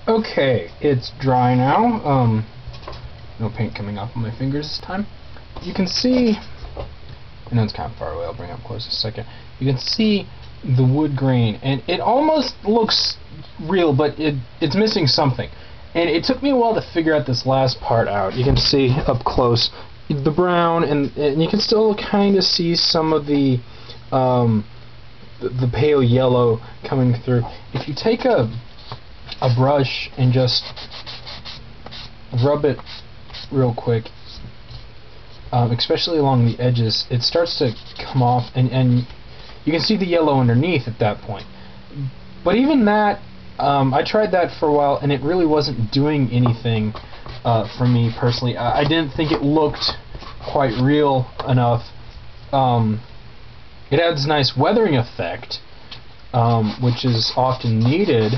Okay, it's dry now. No paint coming off of my fingers this time. You can see, I know it's kind of far away, I'll bring it up close in a second. You can see the wood grain, and it almost looks real, but it's missing something. And it took me a while to figure out this last part out. You can see up close the brown, and you can still kind of see some of the pale yellow coming through. If you take a brush and just rub it real quick, especially along the edges, it starts to come off, and you can see the yellow underneath at that point. But even that, I tried that for a while, and it really wasn't doing anything for me personally. I didn't think it looked quite real enough. It adds nice weathering effect, which is often needed,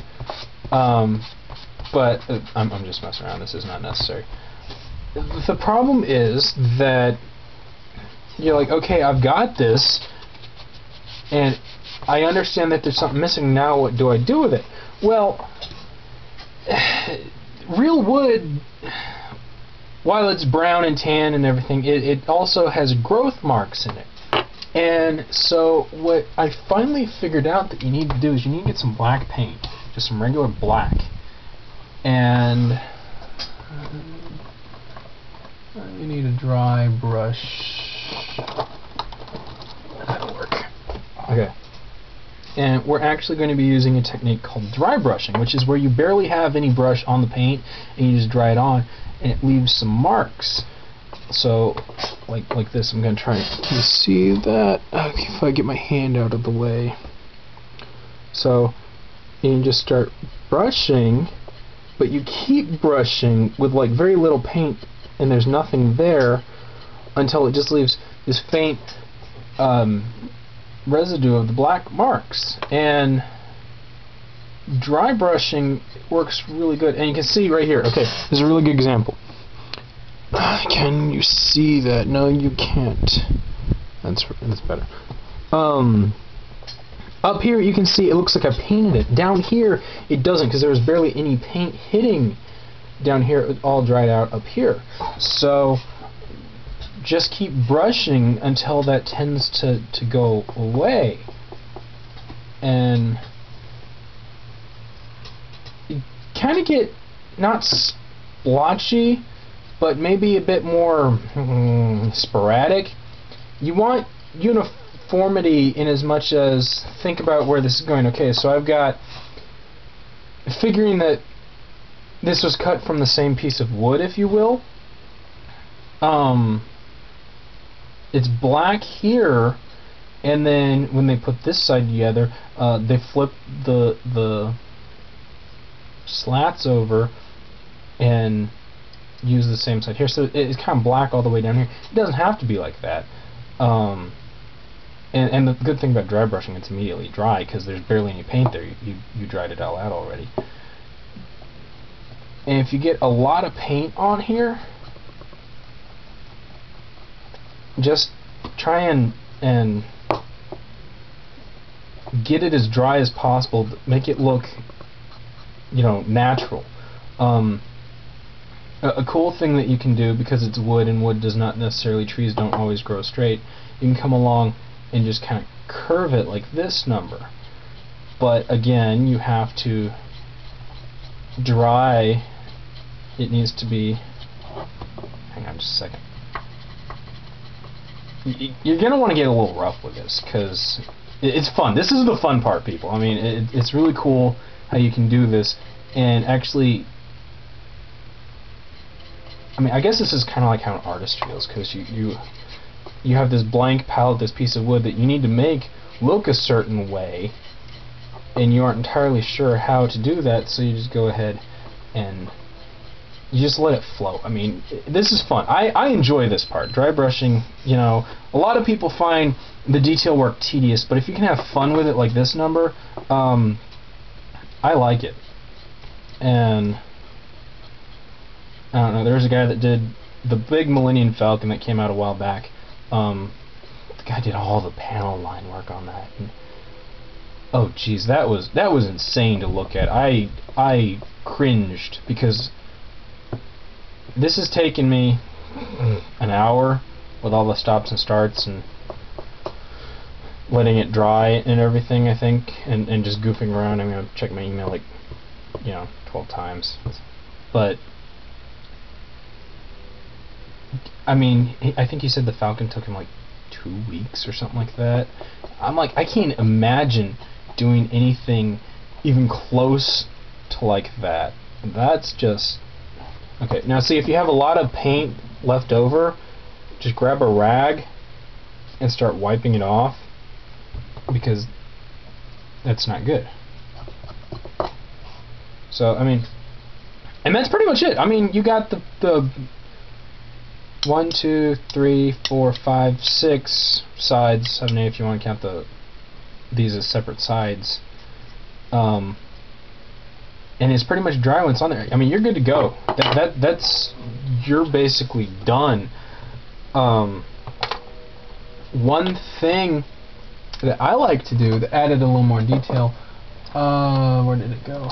but I'm just messing around. This is not necessary. The problem is that you're like, okay, I've got this, and I understand that there's something missing. Now what do I do with it? Well, real wood, while it's brown and tan and everything, it also has growth marks in it. And so what I finally figured out that you need to do is you need to get some black paint, just some regular black. And you need a dry brush. That'll work. Okay. And we're actually going to be using a technique called dry brushing, which is where you barely have any brush on the paint and you just dry it on, and it leaves some marks. So, like this, I'm going to try to see that. Okay, if I get my hand out of the way. So, you can just start brushing, but you keep brushing with like very little paint, and there's nothing there until it just leaves this faint residue of the black marks. And dry brushing works really good, and you can see right here. Okay, this is a really good example. Can you see that? No, you can't. That's better. Up here you can see it looks like I painted it. Down here it doesn't, because there was barely any paint hitting down here. It all dried out up here. So just keep brushing until that tends to go away. And you kind of get not splotchy, but maybe a bit more sporadic. You want uniformity in as much as, think about where this is going. Okay, so I've got, figuring that this was cut from the same piece of wood, if you will. It's black here, and then when they put this side together, they flip the slats over and use the same side here, so it's kind of black all the way down here. It doesn't have to be like that. And the good thing about dry brushing, it's immediately dry because there's barely any paint there. You dried it all out already. And if you get a lot of paint on here, just try and get it as dry as possible. Make it look, natural. A cool thing that you can do, because it's wood, and wood does not necessarily, trees don't always grow straight, you can come along and just kind of curve it like this number. But again, you have to dry. It needs to be, hang on just a second. You're going to want to get a little rough with this, because it's fun. This is the fun part, people. I mean, it's really cool how you can do this, and actually, I guess this is kind of like how an artist feels, because you have this blank palette, this piece of wood that you need to make look a certain way, and you aren't entirely sure how to do that, so you just go ahead and you just let it flow. I mean, this is fun. I enjoy this part. Dry brushing, a lot of people find the detail work tedious, but if you can have fun with it like this number, I like it. And I don't know, there was a guy that did the big Millennium Falcon that came out a while back. The guy did all the panel line work on that. And, oh geez, that was insane to look at. I cringed, because this has taken me an hour with all the stops and starts and letting it dry and everything, I think, and just goofing around. I mean, I've checked my email like, 12 times. But, I mean, I think he said the Falcon took him like 2 weeks or something like that. I'm like, I can't imagine doing anything even close to like that. That's just... Okay, now see, if you have a lot of paint left over, just grab a rag and start wiping it off, because that's not good. So, I mean, and that's pretty much it. I mean, you got the 1, 2, 3, 4, 5, 6 sides, 7, 8 if you want to count these as separate sides. And it's pretty much dry when it's on there. I mean, you're good to go. That's you're basically done. One thing that I like to do that added a little more detail. Where did it go?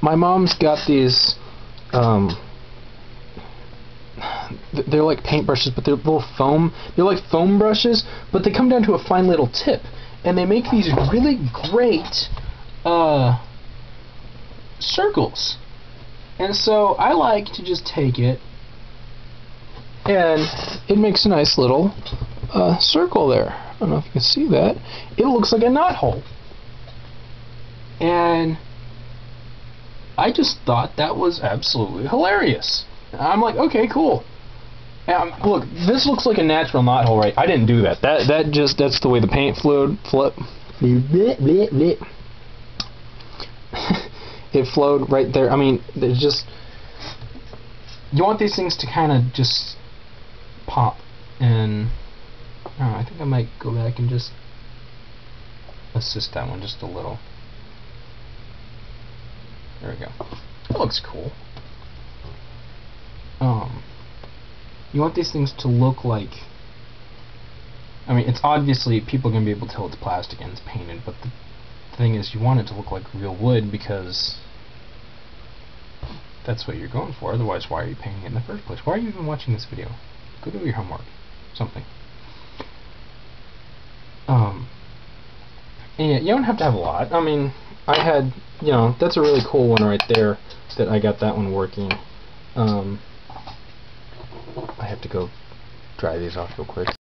My mom's got these. They're like paintbrushes, but they're little foam. They're like foam brushes, but they come down to a fine little tip, and they make these really great circles. And so I like to just take it, and it makes a nice little circle there. I don't know if you can see that. It looks like a knot hole. And I just thought that was absolutely hilarious. I'm like, okay, cool. Look, this looks like a natural knot hole, right? I didn't do that. That's the way the paint flowed. It flowed right there. I mean, there's just, you want these things to kind of just pop, and I don't know, I think I might go back and just assist that one just a little. There we go. That looks cool. You want these things to look like, I mean, it's obviously, people are going to be able to tell it's plastic and it's painted, but the thing is, you want it to look like real wood, because that's what you're going for. Otherwise, why are you painting it in the first place? Why are you even watching this video? Go do your homework. Something. And yeah, you don't have to have a lot. I mean, I had, that's a really cool one right there, that I got that one working. I have to go dry these off real quick.